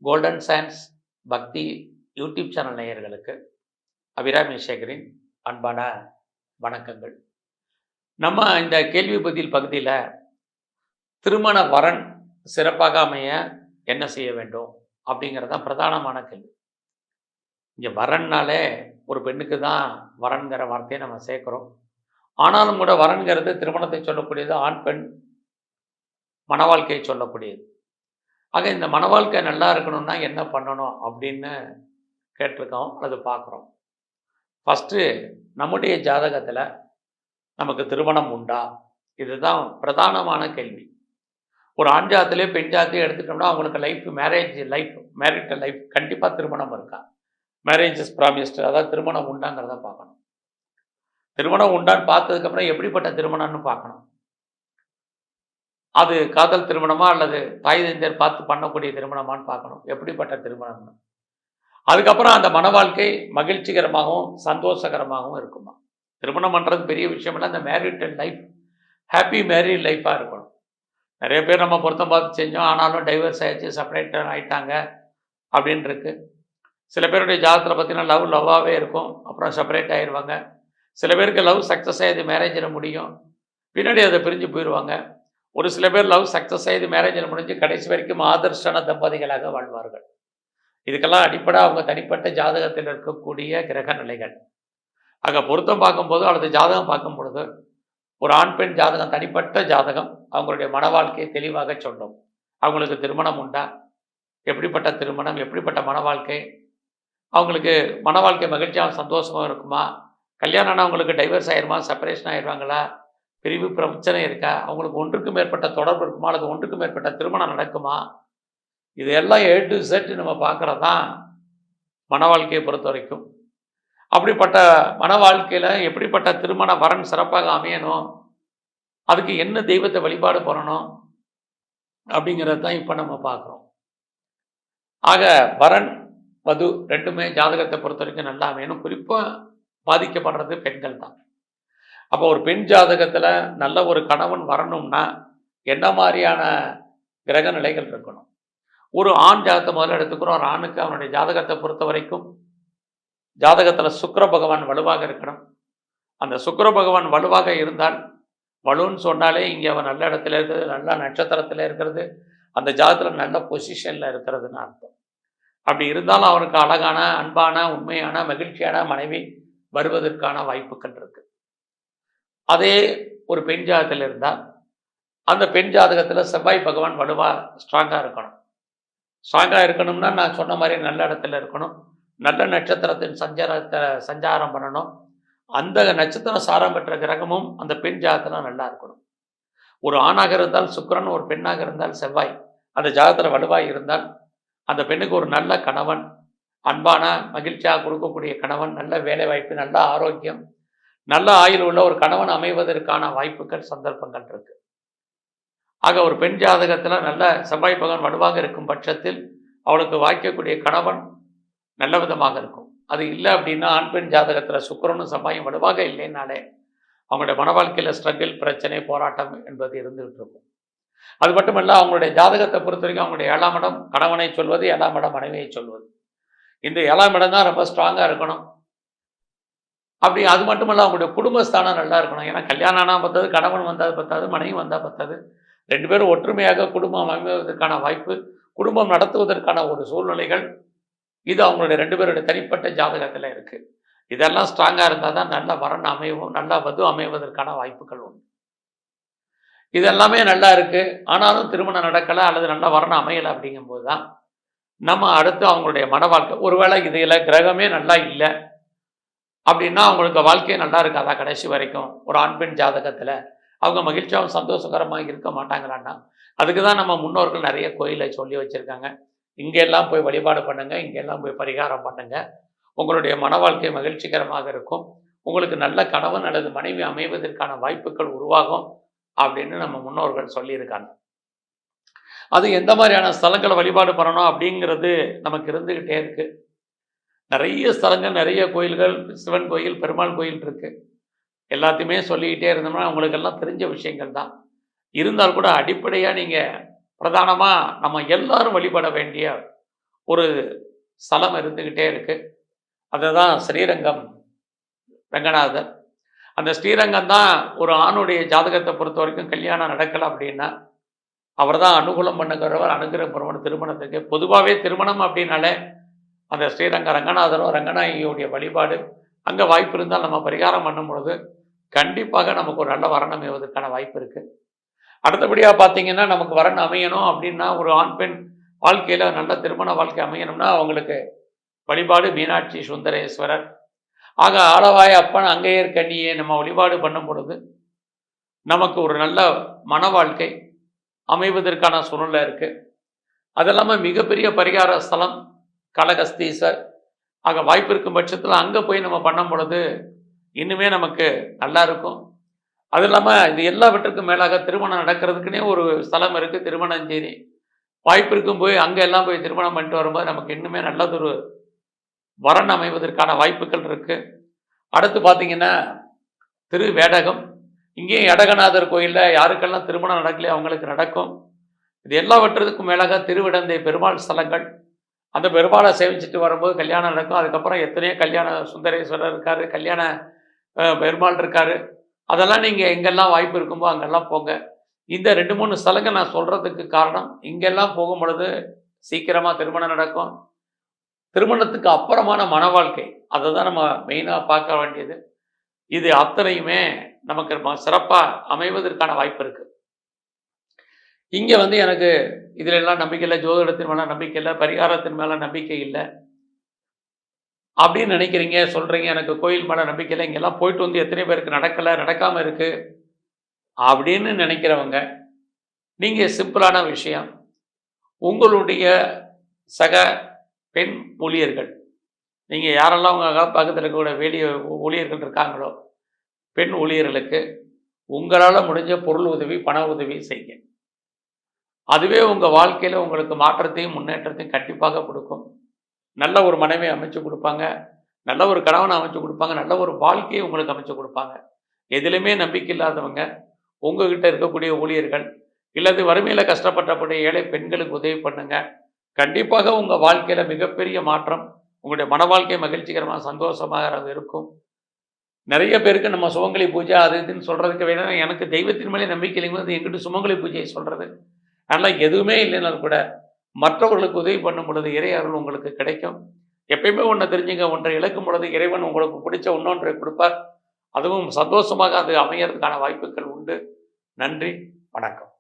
Golden science பக்தி YouTube channel நேயர்களுக்கு அபிராமி சேகரின் அன்பான வணக்கங்கள். நம்ம இந்த கேள்வி பதில் பகுதியில் திருமண வரன் சிறப்பாக அமைய என்ன செய்ய வேண்டும் அப்படிங்கிறது தான் பிரதானமான கேள்வி. இங்கே வரன்னாலே ஒரு பெண்ணுக்கு தான் வரன்கிற வார்த்தையை நம்ம சேர்க்குறோம். ஆனாலும் கூட வரன்கிறது திருமணத்தை சொல்லக்கூடியது, ஆண் பெண் மன வாழ்க்கையை சொல்லக்கூடியது. ஆக இந்த மன வாழ்க்கை நல்லா இருக்கணும்னா என்ன பண்ணணும் அப்படின்னு கேட்டிருக்கோம், அது பார்க்குறோம். ஃபஸ்ட்டு நம்முடைய ஜாதகத்தில் நமக்கு திருமணம் உண்டா? இதுதான் பிரதானமான கேள்வி. ஒரு ஆண் ஜாதத்திலே பெண் ஜாதத்தையும் எடுத்துட்டோம்னா அவங்களுக்கு மேரிட்டல் லைஃப் கண்டிப்பாக திருமணம் இருக்கா, மேரேஜ் இஸ் ப்ராமிஸ்டு, அதாவது திருமணம் உண்டாங்கிறத பார்க்கணும். திருமணம் உண்டான்னு பார்த்ததுக்கப்புறம் எப்படிப்பட்ட திருமணம்னு பார்க்கணும். அது காதல் திருமணமா அல்லது தாய் தந்தையர் பார்த்து பண்ணக்கூடிய திருமணமான்னு பார்க்கணும், எப்படிப்பட்ட திருமணம்னு. அதுக்கப்புறம் அந்த மன வாழ்க்கை மகிழ்ச்சிகரமாகவும் சந்தோஷகரமாகவும் இருக்குமா. திருமணம் பண்ணுறது பெரிய விஷயம் இல்லை, அந்த மேரிட்டல் லைஃப் ஹாப்பி மேரிட் லைஃபாக இருக்கணும். நிறைய பேர் நம்ம பொருத்தம் பார்த்து செஞ்சோம், ஆனாலும் டைவர்ஸ் ஆகிடுச்சு, செப்பரேட்டர் ஆகிட்டாங்க அப்படின்னு இருக்கு. சில பேருடைய ஜாதகத்தில் பார்த்தீங்கன்னா லவ்வாகவே இருக்கும், அப்புறம் செப்பரேட் ஆகிடுவாங்க. சில பேருக்கு லவ் சக்ஸஸ் ஆகிது, மேரேஜில் முடியும், பின்னாடி அதை பிரிஞ்சு போயிடுவாங்க. ஒரு சில பேர் லவ் சக்ஸஸ் ஆகிது, மேரேஜில் முடிஞ்சு கடைசி வரைக்கும் ஆதர்ஷான தம்பதிகளாக வாழ்வார்கள். இதுக்கெல்லாம் அடிப்படை அவங்க தனிப்பட்ட ஜாதகத்தில் இருக்கக்கூடிய கிரக நிலைகள். ஆக பொருத்தம் பார்க்கும்போது அல்லது ஜாதகம் பார்க்கும் பொழுது ஒரு ஆண் பெண் ஜாதகம், தனிப்பட்ட ஜாதகம் அவங்களுடைய மன வாழ்க்கையை தெளிவாக சொல்லும். அவங்களுக்கு திருமணம் உண்டா, எப்படிப்பட்ட திருமணம், எப்படிப்பட்ட மன வாழ்க்கை, அவங்களுக்கு மன வாழ்க்கை மகிழ்ச்சியாக சந்தோஷமாக இருக்குமா, கல்யாணம் ஆனால் அவங்களுக்கு டைவர்ஸ் ஆகிருமா, செப்பரேஷன் ஆகிடுவாங்களா, பிரிவு பிரச்சனை இருக்கா, அவங்களுக்கு ஒன்றுக்கு மேற்பட்ட தொடர்பு இருக்குமா, அல்லது ஒன்றுக்கு மேற்பட்ட திருமணம் நடக்குமா, இதெல்லாம் A to Z நம்ம பார்க்குறது தான் மன வாழ்க்கையை பொறுத்த வரைக்கும். அப்படிப்பட்ட மன வாழ்க்கையில் எப்படிப்பட்ட திருமண வரன் சிறப்பாக அமையணும், அதுக்கு என்ன தெய்வத்தை வழிபாடு பண்ணணும் அப்படிங்கிறது தான் இப்போ நம்ம பார்க்குறோம். ஆக வரன் வது ரெண்டுமே ஜாதகத்தை பொறுத்த வரைக்கும் நல்லா அமையணும். குறிப்பாக பாதிக்கப்படுறது பெண்கள் தான். அப்போ ஒரு பெண் ஜாதகத்தில் நல்ல ஒரு கணவன் வரணும்னா என்ன மாதிரியான கிரக நிலைகள் இருக்கணும்? ஒரு ஆண் ஜாதகத்தை முதல்ல எடுத்துக்கிறோம். ஒரு ஆணுக்கு அவனுடைய ஜாதகத்தை பொறுத்த வரைக்கும் ஜாதகத்தில் சுக்கிர பகவான் வலுவாக இருக்கணும். அந்த சுக்கிர பகவான் வலுவாக இருந்தால், வலுன்னு சொன்னாலே இங்கே அவன் நல்ல இடத்துல இருக்கிறது, நல்ல நட்சத்திரத்தில் இருக்கிறது, அந்த ஜாதகத்தில் நல்ல பொசிஷனில் இருக்கிறதுன்னு அர்த்தம். அப்படி இருந்தாலும் அவனுக்கு அழகான, அன்பான, உண்மையான, மகிழ்ச்சியான மனைவி வருவதற்கான வாய்ப்புகள் இருக்கு. அதே ஒரு பெண் ஜாதகத்தில் இருந்தால் அந்த பெண் ஜாதகத்தில் செவ்வாய் பகவான் வலுவாக ஸ்ட்ராங்காக இருக்கணும். ஸ்ட்ராங்காக இருக்கணும்னா நான் சொன்ன மாதிரி நல்ல இடத்துல இருக்கணும், நல்ல நட்சத்திரத்தின் சஞ்சாரம் பண்ணணும். அந்த நட்சத்திரம் சாரம் பெற்ற கிரகமும் அந்த பெண் ஜாதகத்தில் நல்லா இருக்கணும். ஒரு ஆணாக இருந்தால் சுக்கிரன், ஒரு பெண்ணாக இருந்தால் செவ்வாய் அந்த ஜாதகத்தில் வலுவாக இருந்தால் அந்த பெண்ணுக்கு ஒரு நல்ல கணவன், அன்பான மகிழ்ச்சியாக கொடுக்கக்கூடிய கணவன், நல்ல வேலை வாய்ப்பு, நல்ல ஆரோக்கியம், நல்ல ஆயுள் உள்ள ஒரு கணவன் அமைவதற்கான வாய்ப்புகள் சந்தர்ப்பங்கள் இருக்கு. ஆக ஒரு பெண் ஜாதகத்தில் நல்ல செவ்வாய் பகவான் வலுவாக இருக்கும் பட்சத்தில் அவளுக்கு வாய்க்கக்கூடிய கணவன் நல்ல விதமாக இருக்கும். அது இல்லை அப்படின்னா ஆண் பெண் ஜாதகத்தில் சுக்கிரனும் செவ்வாயும் வலுவாக இல்லைன்னாலே அவங்களுடைய மன வாழ்க்கையில் ஸ்ட்ரகிள், பிரச்சனை, போராட்டம் என்பது இருந்துகிட்டு இருக்கும். அது மட்டுமல்ல, அவங்களுடைய ஜாதகத்தை பொறுத்த வரைக்கும் அவங்களுடைய 7ஆம் இடம் கணவனை சொல்வது, 7ஆம் இடம் மனைவியை சொல்வது. இந்த 7ஆம் இடம் தான் ரொம்ப ஸ்ட்ராங்காக இருக்கணும். அப்படி அது மட்டுமல்ல, அவங்களுடைய குடும்பஸ்தானம் நல்லா இருக்கணும். ஏன்னா கல்யாணம் ஆனால் பத்தாது, கணவன் வந்தால் பத்தாது, மனைவி வந்தால் பத்தாது. 2 பேரும் ஒற்றுமையாக குடும்பம் அமைவதற்கான வாய்ப்பு, குடும்பம் நடத்துவதற்கான ஒரு சூழ்நிலைகள், இது அவங்களுடைய 2 பேருடைய தனிப்பட்ட ஜாதகத்தில் இருக்குது. இதெல்லாம் ஸ்ட்ராங்காக இருந்தால் தான் நல்ல வரன் அமைவும், நல்ல வது அமைவதற்கான வாய்ப்புகள் உண்டு. இதெல்லாமே நல்லா இருக்குது, ஆனாலும் திருமணம் நடக்கலை அல்லது நல்ல வரன் அமையலை அப்படிங்கும்போது தான் நம்ம அடுத்து அவங்களுடைய மன வாழ்க்கை, ஒருவேளை இதில் கிரகமே நல்லா இல்லை அப்படின்னா அவங்களுக்கு வாழ்க்கையே நல்லா இருக்காதா கடைசி வரைக்கும்? ஒரு ஆண் பெண் ஜாதகத்தில் அவங்க மகிழ்ச்சியாகவும் சந்தோஷகரமாக இருக்க மாட்டாங்களான்னா, அதுக்கு தான் நம்ம முன்னோர்கள் நிறைய கோயிலை சொல்லி வச்சுருக்காங்க. இங்கெல்லாம் போய் வழிபாடு பண்ணுங்க, இங்கெல்லாம் போய் பரிகாரம் பண்ணுங்க, உங்களுடைய மன வாழ்க்கை மகிழ்ச்சிகரமாக இருக்கும், உங்களுக்கு நல்ல கணவன் அல்லது மனைவி அமைவதற்கான வாய்ப்புகள் உருவாகும் அப்படின்னு நம்ம முன்னோர்கள் சொல்லியிருக்காங்க. அது எந்த மாதிரியான ஸ்தலங்களை வழிபாடு பண்ணணும் அப்படிங்கிறது நமக்கு இருந்துக்கிட்டே இருக்குது. நிறைய ஸ்தலங்கள், நிறைய கோயில்கள், சிவன் கோயில், பெருமாள் கோயில் இருக்குது. எல்லாத்தையுமே சொல்லிக்கிட்டே இருந்தோம்னா அவங்களுக்கெல்லாம் தெரிஞ்ச விஷயங்கள் தான். இருந்தால் கூட அடிப்படையாக நீங்கள் பிரதானமாக நம்ம எல்லாரும் வழிபட வேண்டிய ஒரு ஸ்தலம் இருந்துக்கிட்டே இருக்கு. அதுதான் ஸ்ரீரங்கம் ரங்கநாதர். அந்த ஸ்ரீரங்கம் தான் ஒரு ஆணுடைய ஜாதகத்தை பொறுத்த வரைக்கும் கல்யாணம் நடக்கலை அப்படின்னா அவர் தான் அனுகூலம் பண்ணுகிறவர், அனுகிரகம் பண்ணுவார் திருமணத்துக்கு. பொதுவாகவே திருமணம் அப்படின்னாலே அந்த ஸ்ரீரங்க ரங்கநாதரும் ரங்கநாயகியுடைய வழிபாடு அங்கே வாய்ப்பு இருந்தால் நம்ம பரிகாரம் பண்ணும் பொழுது கண்டிப்பாக நமக்கு ஒரு நல்ல வரன் அமைவதற்கான வாய்ப்பு இருக்குது. அடுத்தபடியாக பார்த்தீங்கன்னா நமக்கு வரன் அமையணும் அப்படின்னா ஒரு ஆண் பெண் வாழ்க்கையில் நல்ல திருமண வாழ்க்கை அமையணும்னா அவங்களுக்கு வழிபாடு மீனாட்சி சுந்தரேஸ்வரர். ஆக ஆளவாய அப்பன் அங்கேயர் கண்ணியை நம்ம வழிபாடு பண்ணும் பொழுது நமக்கு ஒரு நல்ல மன வாழ்க்கை அமைவதற்கான சூழ்நிலை இருக்குது. அது இல்லாமல் மிகப்பெரிய பரிகார ஸ்தலம் காளகஸ்தீஸ்வர். ஆக வாய்ப்பு இருக்கும் பட்சத்தில் அங்கே போய் நம்ம பண்ணும் பொழுது இன்னுமே நமக்கு நல்லா இருக்கும். அது இல்லாமல் இது எல்லாவற்றுக்கும் மேலாக திருமணம் நடக்கிறதுக்குன்னே ஒரு ஸ்தலம் இருக்குது, திருமணஞ்சேரி. வாய்ப்பு இருக்கும் போய் அங்கே எல்லாம் போய் திருமணம் பண்ணிட்டு வரும்போது நமக்கு இன்னுமே நல்லதொரு வரன் அமைவதற்கான வாய்ப்புகள் இருக்குது. அடுத்து பார்த்தீங்கன்னா திருவேடகம். இங்கேயும் எடகநாதர் கோயிலில் யாருக்கெல்லாம் திருமணம் நடக்கலையோ அவங்களுக்கு நடக்கும். இது எல்லாவற்றதுக்கும் மேலாக திருவிடந்தை பெருமாள் ஸ்தலங்கள். அந்த பெருமாளை சேவிச்சுட்டு வரும்போது கல்யாணம் நடக்கும். அதுக்கப்புறம் எத்தனையோ கல்யாண சுந்தரேஸ்வரர் இருக்கார், கல்யாண பெருமாள் இருக்கார். அதெல்லாம் நீங்கள் எங்கெல்லாம் வாய்ப்பு இருக்கும்போ அங்கெல்லாம் போங்க. இந்த 2-3 ஸ்தலங்கள் நான் சொல்கிறதுக்கு காரணம், இங்கெல்லாம் போகும் பொழுது சீக்கிரமாக திருமணம் நடக்கும். திருமணத்துக்கு அப்புறமான மன வாழ்க்கை அதை தான் நம்ம மெயினாக பார்க்க வேண்டியது. இது அத்தனையுமே நமக்கு சிறப்பாக அமைவதற்கான வாய்ப்பு இருக்குது. இங்கே எனக்கு இதில் எல்லாம் நம்பிக்கை இல்லை, ஜோதிடத்தின் மேலே நம்பிக்கை இல்லை, பரிகாரத்தின் மேலே நம்பிக்கை இல்லை அப்படின்னு நினைக்கிறீங்க, சொல்கிறீங்க. எனக்கு கோயில் மேலே நம்பிக்கை இல்லை, இங்கெல்லாம் போயிட்டு வந்து எத்தனை பேருக்கு நடக்கலை, நடக்காமல் இருக்குது அப்படின்னு நினைக்கிறவங்க, நீங்கள் சிம்பிளான விஷயம், உங்களுடைய சக பெண் ஊழியர்கள், நீங்கள் யாரெல்லாம் உங்கள் பக்கத்தில் இருக்கக்கூடிய ஊழியர்கள் இருக்காங்களோ பெண் ஊழியர்களுக்கு உங்களால் முடிஞ்ச பொருள் உதவி, பண உதவி செய்யுங்க. அதுவே உங்கள் வாழ்க்கையில் உங்களுக்கு மாற்றத்தையும் முன்னேற்றத்தையும் கண்டிப்பாக கொடுக்கும். நல்ல ஒரு மனைவியை அமைச்சு கொடுப்பாங்க, நல்ல ஒரு கணவனை அமைச்சு கொடுப்பாங்க, நல்ல ஒரு வாழ்க்கையை உங்களுக்கு அமைச்சு கொடுப்பாங்க. எதிலுமே நம்பிக்கை இல்லாதவங்க உங்ககிட்ட இருக்கக்கூடிய ஊழியர்கள் இல்லது வறுமையில் கஷ்டப்பட்டக்கூடிய ஏழை பெண்களுக்கு உதவி பண்ணுங்க. கண்டிப்பாக உங்கள் வாழ்க்கையில் மிகப்பெரிய மாற்றம், உங்களுடைய மன வாழ்க்கை மகிழ்ச்சிகரமாக சந்தோஷமாக இருக்கும். நிறைய பேருக்கு நம்ம சுமங்கலி பூஜை அது இதுன்னு சொல்கிறதுக்கு வேணும், எனக்கு தெய்வத்தின் மேலே நம்பிக்கை இல்லைங்கிறது எங்கிட்ட சுமங்கலி பூஜையை சொல்கிறது. அதனால் எதுவுமே இல்லைனாலும் கூட மற்றவர்களுக்கு உதவி பண்ணும் பொழுது இறை அருள் உங்களுக்கு கிடைக்கும். எப்பயுமே ஒன்றை தெரிஞ்சுங்க, ஒன்றை இழக்கும் பொழுது இறைவன் உங்களுக்கு பிடிச்ச இன்னொன்றை கொடுப்பார். அதுவும் சந்தோஷமாக அது அமையறதுக்கான வாய்ப்புகள் உண்டு. நன்றி, வணக்கம்.